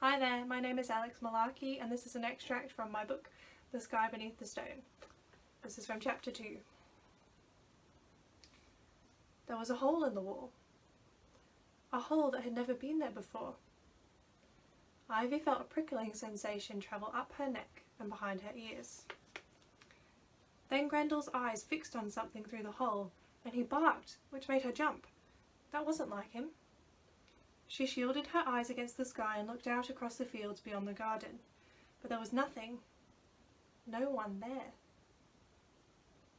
Hi there, my name is Alex Mullarky and this is an extract from my book, The Sky Beneath the Stone. This is from chapter 2. There was a hole in the wall. A hole that had never been there before. Ivy felt a prickling sensation travel up her neck and behind her ears. Then Grendel's eyes fixed on something through the hole, and he barked, which made her jump. That wasn't like him. She shielded her eyes against the sky and looked out across the fields beyond the garden, but there was nothing. No one there.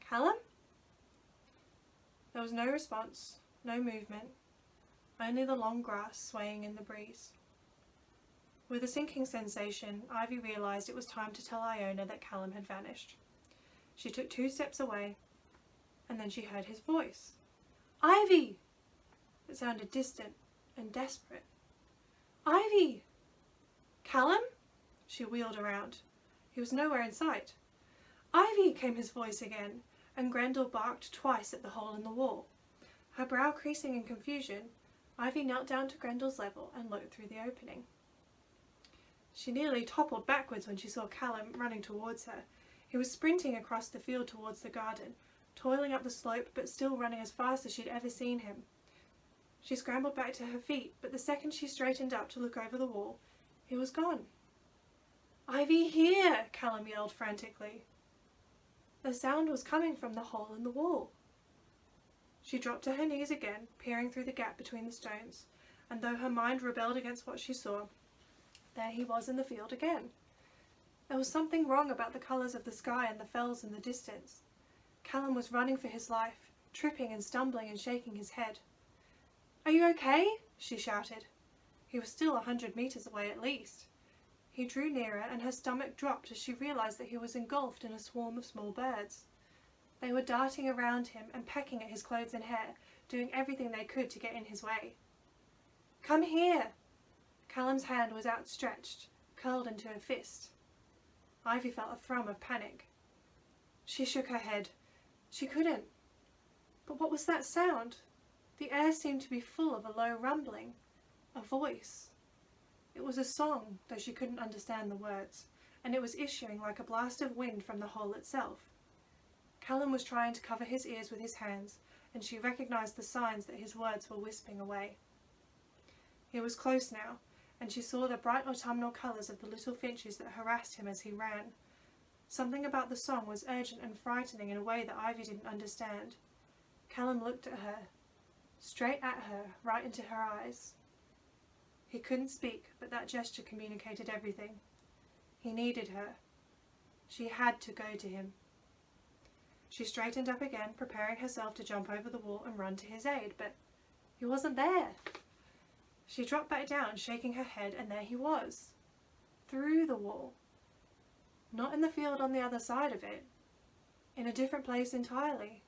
Callum? There was no response, no movement, only the long grass swaying in the breeze. With a sinking sensation, Ivy realised it was time to tell Iona that Callum had vanished. She took 2 steps away, and then she heard his voice. Ivy! It sounded distant and desperate. Ivy! Callum? She wheeled around. He was nowhere in sight. Ivy! Came his voice again, and Grendel barked twice at the hole in the wall. Her brow creasing in confusion, Ivy knelt down to Grendel's level and looked through the opening. She nearly toppled backwards when she saw Callum running towards her. He was sprinting across the field towards the garden, toiling up the slope but still running as fast as she'd ever seen him. She scrambled back to her feet, but the second she straightened up to look over the wall, he was gone. Ivy, here! Callum yelled frantically. The sound was coming from the hole in the wall. She dropped to her knees again, peering through the gap between the stones, and though her mind rebelled against what she saw, there he was in the field again. There was something wrong about the colours of the sky and the fells in the distance. Callum was running for his life, tripping and stumbling and shaking his head. Are you okay? She shouted. He was still 100 metres away at least. He drew nearer and her stomach dropped as she realised that he was engulfed in a swarm of small birds. They were darting around him and pecking at his clothes and hair, doing everything they could to get in his way. Come here! Callum's hand was outstretched, curled into a fist. Ivy felt a thrum of panic. She shook her head. She couldn't. But what was that sound? The air seemed to be full of a low rumbling, a voice. It was a song, though she couldn't understand the words, and it was issuing like a blast of wind from the hole itself. Callum was trying to cover his ears with his hands, and she recognised the signs that his words were wisping away. He was close now, and she saw the bright autumnal colours of the little finches that harassed him as he ran. Something about the song was urgent and frightening in a way that Ivy didn't understand. Callum looked at her, straight at her, right into her eyes. He couldn't speak, but that gesture communicated everything. He needed her. She had to go to him. She straightened up again, preparing herself to jump over the wall and run to his aid, but he wasn't there. She dropped back down, shaking her head, and there he was. Through the wall. Not in the field on the other side of it. In a different place entirely.